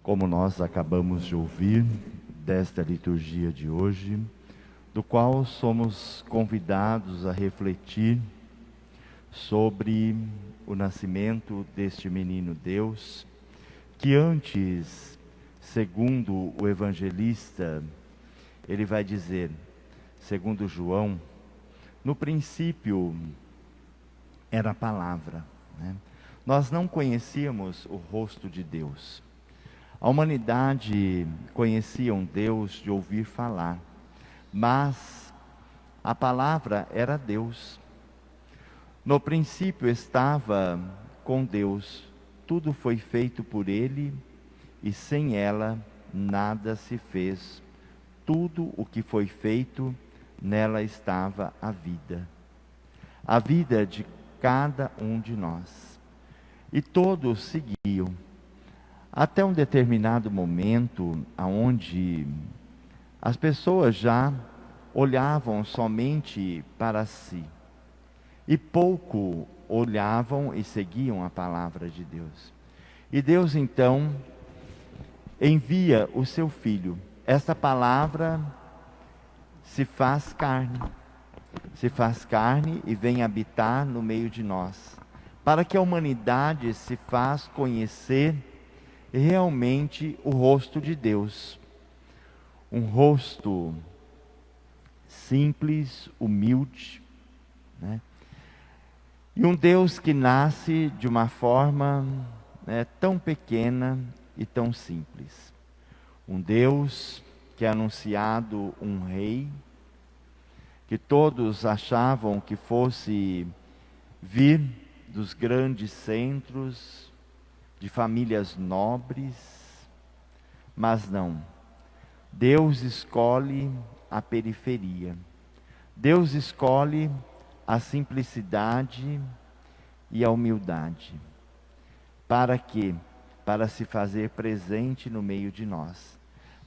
como nós acabamos de ouvir desta liturgia de hoje, do qual somos convidados a refletir sobre o nascimento deste menino Deus, que antes, segundo o evangelista, ele vai dizer, segundo João, no princípio era a palavra, né? Nós não conhecíamos o rosto de Deus. A humanidade conhecia um Deus de ouvir falar, mas a palavra era Deus. No princípio estava com Deus, tudo foi feito por Ele e sem ela nada se fez. Tudo o que foi feito, nela estava a vida de cada um de nós. E todos seguiam, até um determinado momento, onde as pessoas já olhavam somente para si, e pouco olhavam e seguiam a palavra de Deus. E Deus então envia o seu Filho. Esta palavra se faz carne e vem habitar no meio de nós, para que a humanidade se faça conhecer realmente o rosto de Deus. Um rosto simples, humilde, né? E um Deus que nasce de uma forma tão pequena e tão simples. Um Deus que é anunciado um rei, que todos achavam que fosse vir dos grandes centros, de famílias nobres, mas não. Deus escolhe a periferia. Deus escolhe a simplicidade e a humildade. Para quê? Para se fazer presente no meio de nós.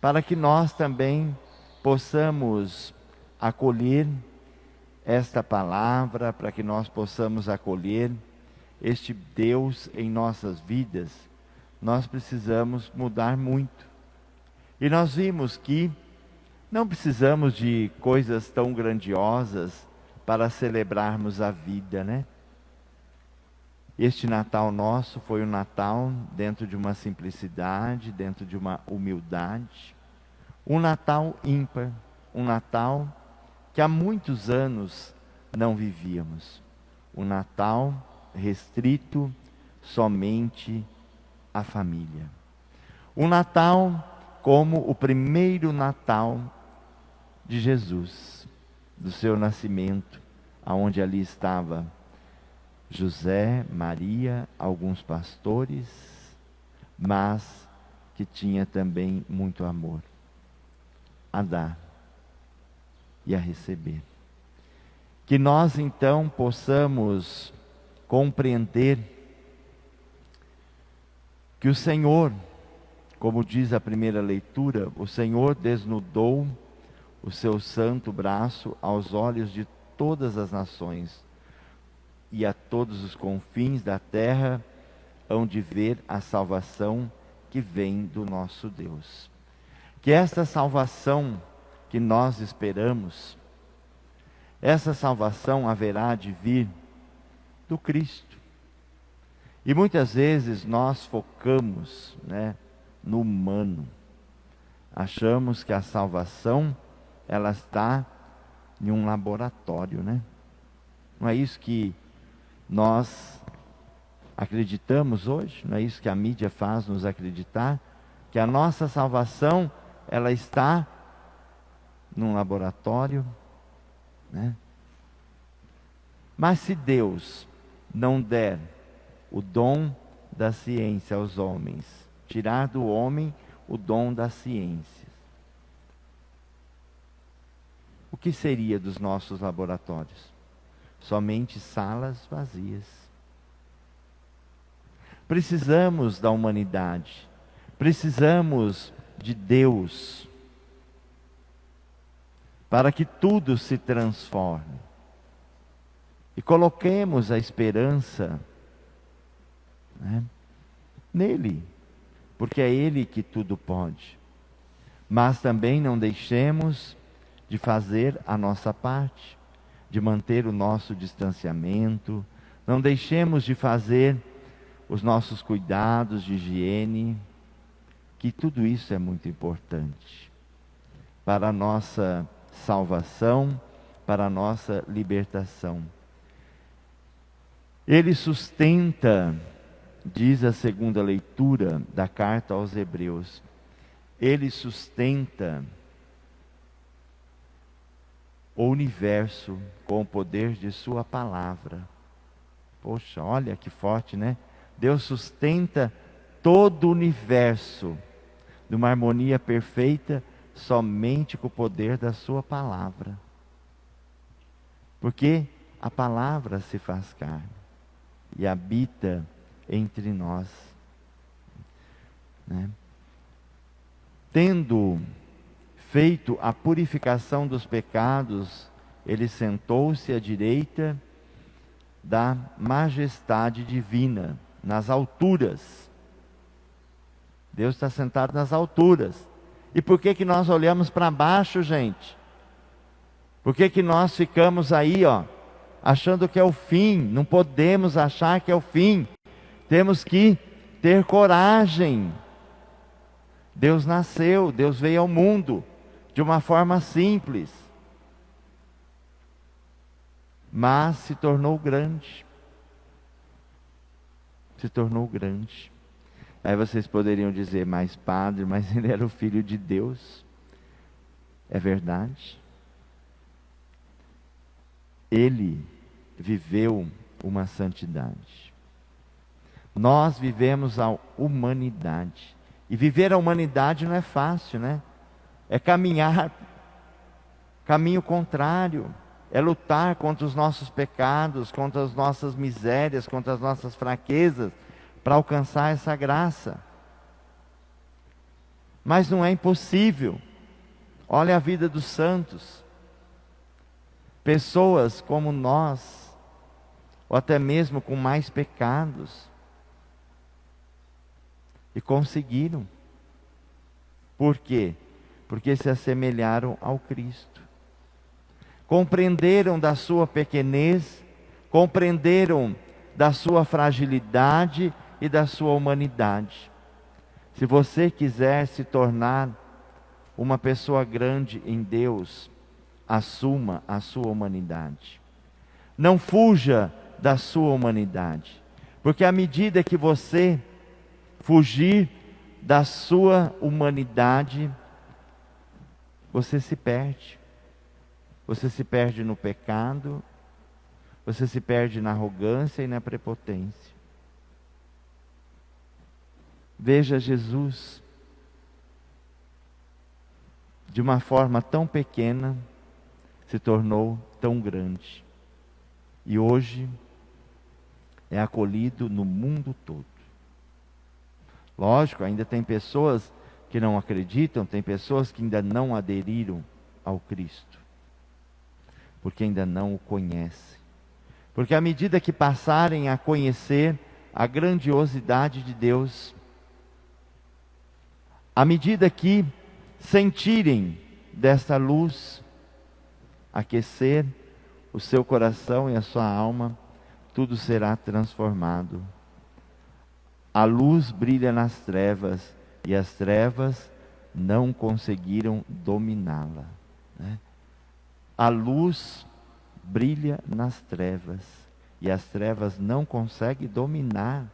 Para que nós também possamos acolher esta palavra, para que nós possamos acolher este Deus em nossas vidas, nós precisamos mudar muito. E nós vimos que não precisamos de coisas tão grandiosas para celebrarmos a vida, né? Este Natal nosso foi um Natal dentro de uma simplicidade, dentro de uma humildade. Um Natal ímpar, um Natal que há muitos anos não vivíamos. Um Natal restrito somente à família. Um Natal como o primeiro Natal de Jesus, do seu nascimento, aonde ali estava José, Maria, alguns pastores, mas que tinha também muito amor a dar e a receber. Que nós então possamos compreender que o Senhor, como diz a primeira leitura, o Senhor desnudou o seu santo braço aos olhos de todas as nações, e a todos os confins da terra hão de ver a salvação que vem do nosso Deus. Que esta salvação que nós esperamos, essa salvação haverá de vir do Cristo. E muitas vezes nós focamos, no humano. Achamos que a salvação, ela está em um laboratório, né? Não é isso que nós acreditamos hoje? Não é isso que a mídia faz nos acreditar? Que a nossa salvação, ela está num laboratório, né? Mas se Deus não der o dom da ciência aos homens, tirar do homem o dom da ciência, o que seria dos nossos laboratórios? Somente salas vazias. Precisamos da humanidade, precisamos de Deus, para que tudo se transforme. E coloquemos a esperança nele, porque é Ele que tudo pode. Mas também não deixemos de fazer a nossa parte, de manter o nosso distanciamento, não deixemos de fazer os nossos cuidados de higiene, que tudo isso é muito importante para a nossa salvação, para a nossa libertação. Ele sustenta, diz a segunda leitura da carta aos Hebreus, Ele sustenta o universo com o poder de sua palavra. Poxa, olha que forte, né? Deus sustenta todo o universo numa harmonia perfeita somente com o poder da sua palavra. Porque a palavra se faz carne e habita entre nós, né? Tendo feito a purificação dos pecados, ele sentou-se à direita da majestade divina, nas alturas. Deus está sentado nas alturas. E por que nós olhamos para baixo, gente? Por que nós ficamos aí, achando que é o fim? Não podemos achar que é o fim. Temos que ter coragem. Deus nasceu, Deus veio ao mundo de uma forma simples, mas se tornou grande. Se tornou grande. Aí vocês poderiam dizer, mas padre, mas ele era o Filho de Deus. É verdade. Ele viveu uma santidade. Nós vivemos a humanidade. E viver a humanidade não é fácil, né? É caminhar caminho contrário. É lutar contra os nossos pecados, contra as nossas misérias, contra as nossas fraquezas, para alcançar essa graça. Mas não é impossível. Olha a vida dos santos. Pessoas como nós, ou até mesmo com mais pecados, e conseguiram. Por quê? Porque se assemelharam ao Cristo. Compreenderam da sua pequenez, compreenderam da sua fragilidade e da sua humanidade. Se você quiser se tornar uma pessoa grande em Deus, assuma a sua humanidade. Não fuja da sua humanidade, porque à medida que você fugir da sua humanidade, você se perde. Você se perde no pecado, você se perde na arrogância e na prepotência. Veja Jesus, de uma forma tão pequena, se tornou tão grande. E hoje é acolhido no mundo todo. Lógico, ainda tem pessoas que não acreditam, tem pessoas que ainda não aderiram ao Cristo, porque ainda não o conhecem. Porque à medida que passarem a conhecer a grandiosidade de Deus, à medida que sentirem desta luz aquecer o seu coração e a sua alma, tudo será transformado. A luz brilha nas trevas e as trevas não conseguiram dominá-la, né? A luz brilha nas trevas e as trevas não conseguem dominar.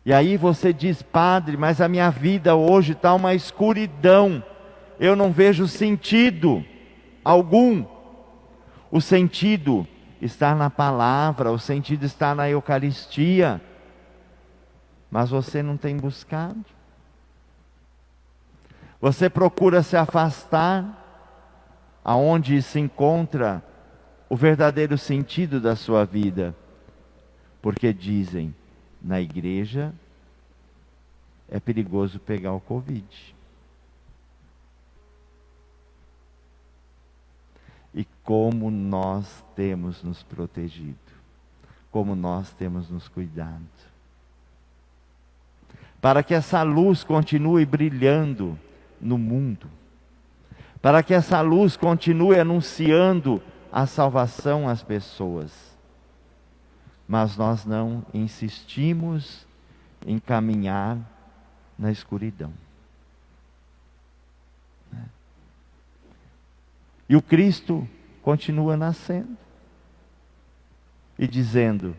E aí você diz, padre, mas a minha vida hoje está uma escuridão, eu não vejo sentido algum. O sentido está na palavra, o sentido está na Eucaristia, mas você não tem buscado. Você procura se afastar aonde se encontra o verdadeiro sentido da sua vida, porque dizem, na igreja é perigoso pegar o Covid. E como nós temos nos protegido, como nós temos nos cuidado. para que essa luz continue brilhando no mundo, para que essa luz continue anunciando a salvação às pessoas. Mas nós não insistimos em caminhar na escuridão. E o Cristo continua nascendo e dizendo: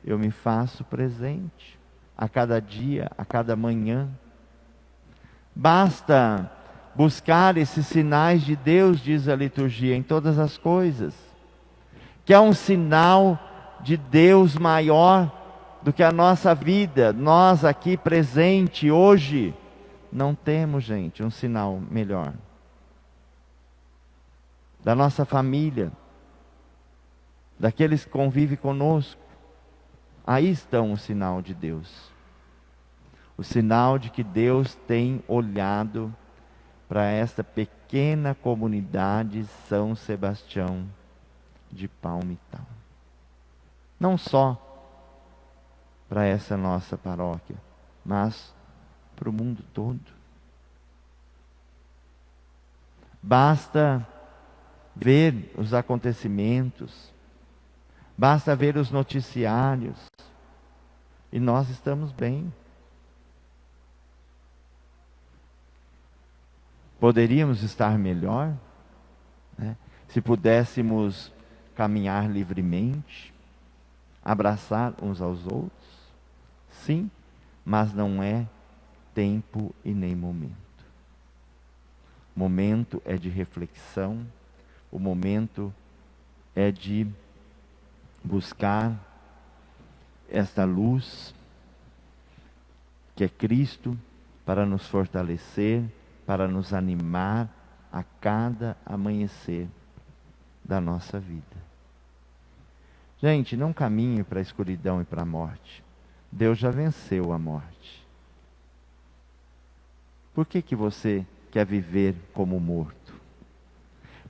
eu me faço presente a cada dia, a cada manhã. Basta buscar esses sinais de Deus, diz a liturgia, em todas as coisas, que é um sinal de Deus maior do que a nossa vida. Nós aqui presente hoje não temos, gente, um sinal melhor. Da nossa família, daqueles que convivem conosco, aí estão o sinal de Deus. O sinal de que Deus tem olhado para esta pequena comunidade São Sebastião de Palmitau. Não só para essa nossa paróquia, mas para o mundo todo. Basta ver os acontecimentos, basta ver os noticiários, e nós estamos bem. Poderíamos estar melhor, né? Se pudéssemos caminhar livremente, abraçar uns aos outros, sim, mas não é tempo e nem momento. O momento é de reflexão, o momento é de buscar esta luz, que é Cristo, para nos fortalecer, para nos animar a cada amanhecer da nossa vida. Gente, não caminhe para a escuridão e para a morte. Deus já venceu a morte. Por que você quer viver como morto?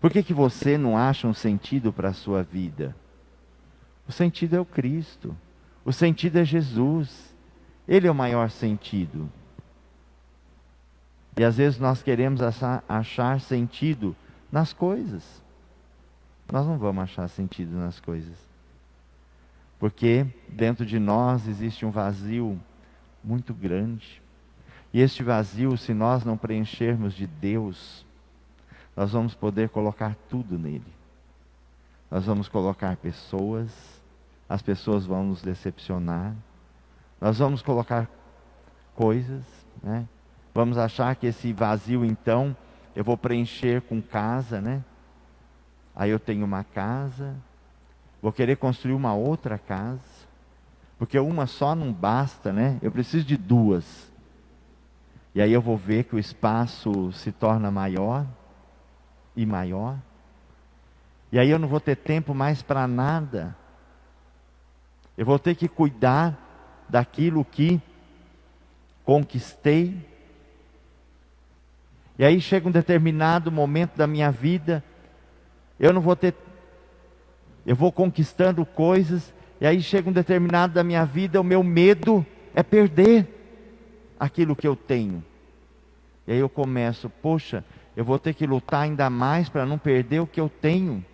Por que você não acha um sentido para a sua vida? O sentido é o Cristo. O sentido é Jesus. Ele é o maior sentido. E às vezes nós queremos achar sentido nas coisas. Nós não vamos achar sentido nas coisas. Porque dentro de nós existe um vazio muito grande. E este vazio, se nós não preenchermos de Deus, nós vamos poder colocar tudo nele. Nós vamos colocar pessoas, as pessoas vão nos decepcionar. Nós vamos colocar coisas, né? Vamos achar que esse vazio, então, eu vou preencher com casa, né? Aí eu tenho uma casa, vou querer construir uma outra casa, porque uma só não basta, né? Eu preciso de duas. E aí eu vou ver que o espaço se torna maior e maior. E aí eu não vou ter tempo mais para nada. Eu vou ter que cuidar daquilo que conquistei. E aí chega um determinado momento da minha vida, eu vou conquistando coisas, e aí chega um determinado da minha vida, o meu medo é perder aquilo que eu tenho. E aí eu começo, poxa, eu vou ter que lutar ainda mais para não perder o que eu tenho.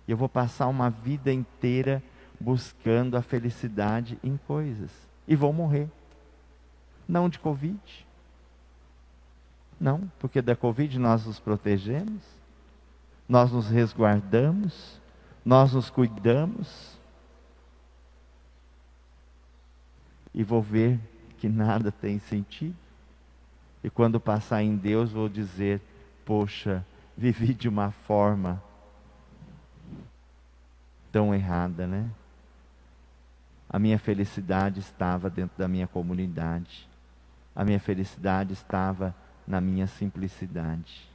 E eu vou passar uma vida inteira buscando a felicidade em coisas. E vou morrer. Não de Covid. Não, porque da Covid nós nos protegemos, nós nos resguardamos, nós nos cuidamos. E vou ver que nada tem sentido. E quando passar em Deus, vou dizer, poxa, vivi de uma forma tão errada, né? A minha felicidade estava dentro da minha comunidade. A minha felicidade estava na minha simplicidade.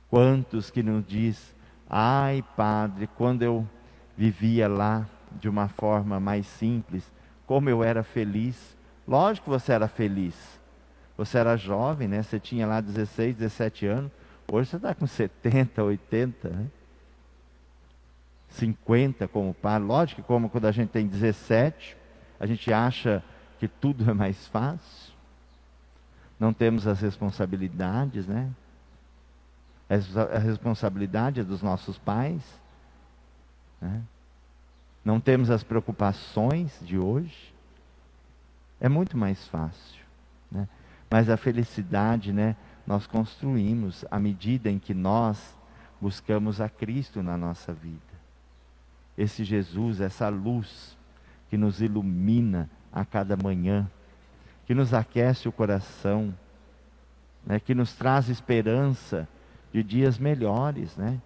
Quantos que nos diz, ai padre, quando eu vivia lá de uma forma mais simples, como eu era feliz. Lógico que você era feliz. Você era jovem, né? Você tinha lá 16, 17 anos. Hoje você está com 70, 80, né? 50 como padre. Lógico que como quando a gente tem 17, a gente acha que tudo é mais fácil. Não temos as responsabilidades, né? A responsabilidade é dos nossos pais, né? Não temos as preocupações de hoje. É muito mais fácil, né? Mas a felicidade, né, nós construímos à medida em que nós buscamos a Cristo na nossa vida. Esse Jesus, essa luz que nos ilumina a cada manhã, que nos aquece o coração, né, que nos traz esperança de dias melhores, né?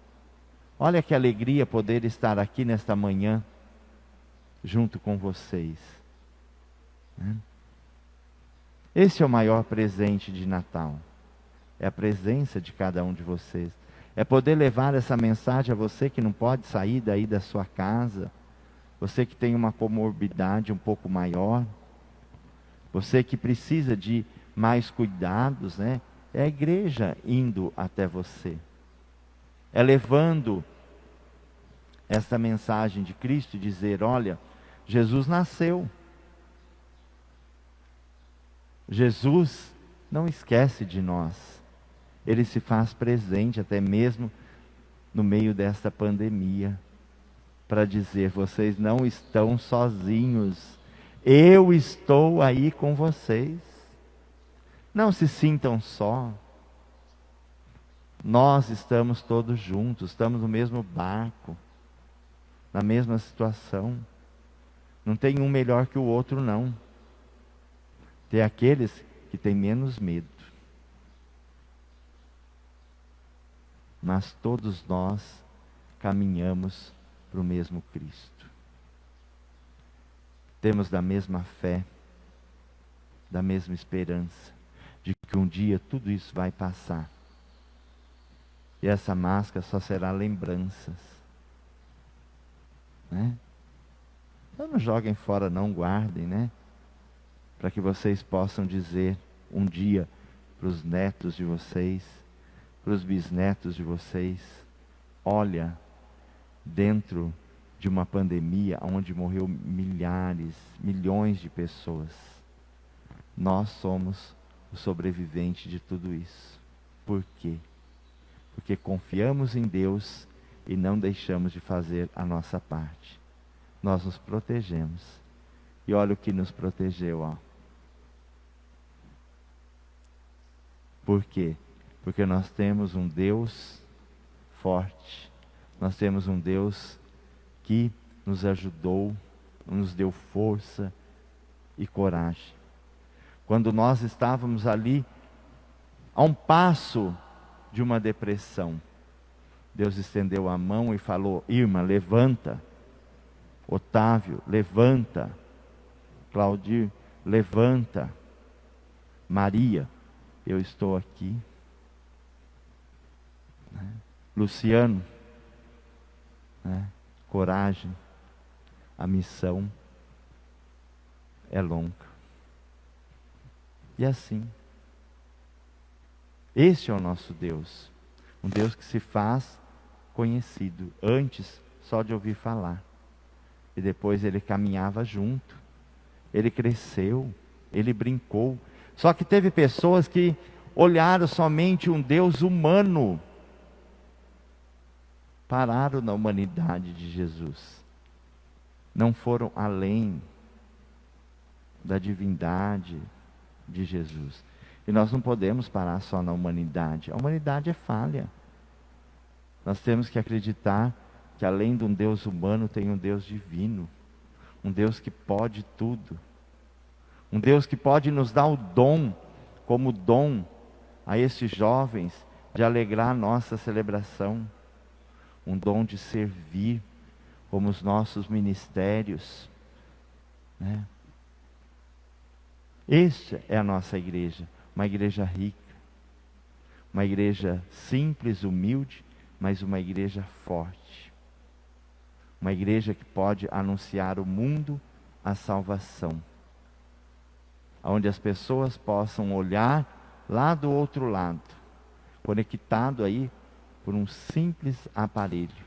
Olha que alegria poder estar aqui nesta manhã junto com vocês, né? Esse é o maior presente de Natal. É a presença de cada um de vocês. É poder levar essa mensagem a você que não pode sair daí da sua casa, você que tem uma comorbidade um pouco maior, você que precisa de mais cuidados, né? É a igreja indo até você. É levando essa mensagem de Cristo e dizer, olha, Jesus nasceu. Jesus não esquece de nós. Ele se faz presente até mesmo no meio desta pandemia, para dizer, vocês não estão sozinhos. Eu estou aí com vocês. Não se sintam só. Nós estamos todos juntos, estamos no mesmo barco, na mesma situação. Não tem um melhor que o outro, não. Tem aqueles que têm menos medo. Mas todos nós caminhamos para o mesmo Cristo. Temos da mesma fé, da mesma esperança, de que um dia tudo isso vai passar. E essa máscara só será lembranças, né? Então não joguem fora, não, guardem, né? Para que vocês possam dizer um dia para os netos de vocês, para os bisnetos de vocês, olha, dentro de uma pandemia onde morreu milhares, milhões de pessoas, nós somos o sobrevivente de tudo isso. Por quê? Porque confiamos em Deus e não deixamos de fazer a nossa parte. Nós nos protegemos. E olha o que nos protegeu, ó. Por quê? Porque nós temos um Deus forte. Nós temos um Deus que nos ajudou, nos deu força e coragem. Quando nós estávamos ali, a um passo de uma depressão, Deus estendeu a mão e falou, Irma, levanta. Otávio, levanta. Claudir, levanta. Maria, eu estou aqui. Luciano, né? Coragem. A missão é longa. E assim, esse é o nosso Deus. Um Deus que se faz conhecido. Antes, só de ouvir falar. E depois ele caminhava junto. Ele cresceu. Ele brincou. Só que teve pessoas que olharam somente um Deus humano. Pararam na humanidade de Jesus. Não foram além da divindade de Jesus. E nós não podemos parar só na humanidade. A humanidade é falha. Nós temos que acreditar que além de um Deus humano tem um Deus divino. Um Deus que pode tudo. Um Deus que pode nos dar o dom, como dom a esses jovens, de alegrar a nossa celebração. Um dom de servir, como os nossos ministérios, né? Esta é a nossa igreja, uma igreja rica, uma igreja simples, humilde, mas uma igreja forte, uma igreja que pode anunciar ao mundo a salvação, onde as pessoas possam olhar lá do outro lado, conectado aí por um simples aparelho,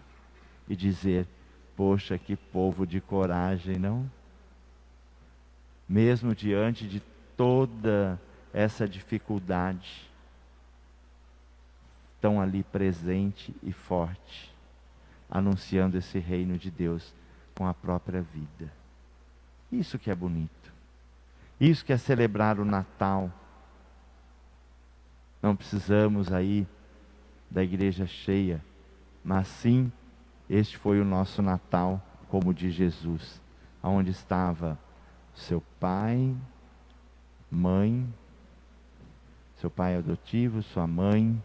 e dizer, poxa, que povo de coragem, não? mesmo diante de toda essa dificuldade, estão ali presente e forte, anunciando esse reino de Deus com a própria vida. Isso que é bonito. Isso que é celebrar o Natal. Não precisamos aí da igreja cheia, mas sim, este foi o nosso Natal, como de Jesus, onde estava seu pai, mãe, seu pai adotivo, sua mãe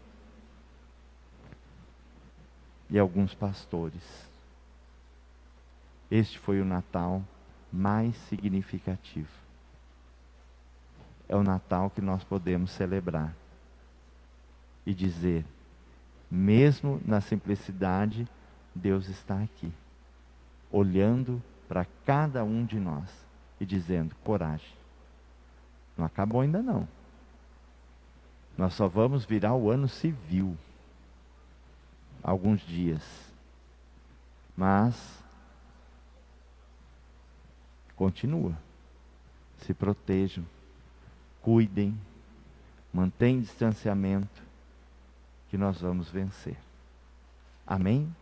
e alguns pastores. Este foi o Natal mais significativo. É o Natal que nós podemos celebrar e dizer, mesmo na simplicidade, Deus está aqui, olhando para cada um de nós e dizendo, coragem. Não acabou ainda não. Nós só vamos virar o ano civil, alguns dias. Mas, continua. Se protejam, cuidem, mantenham distanciamento, que nós vamos vencer. Amém?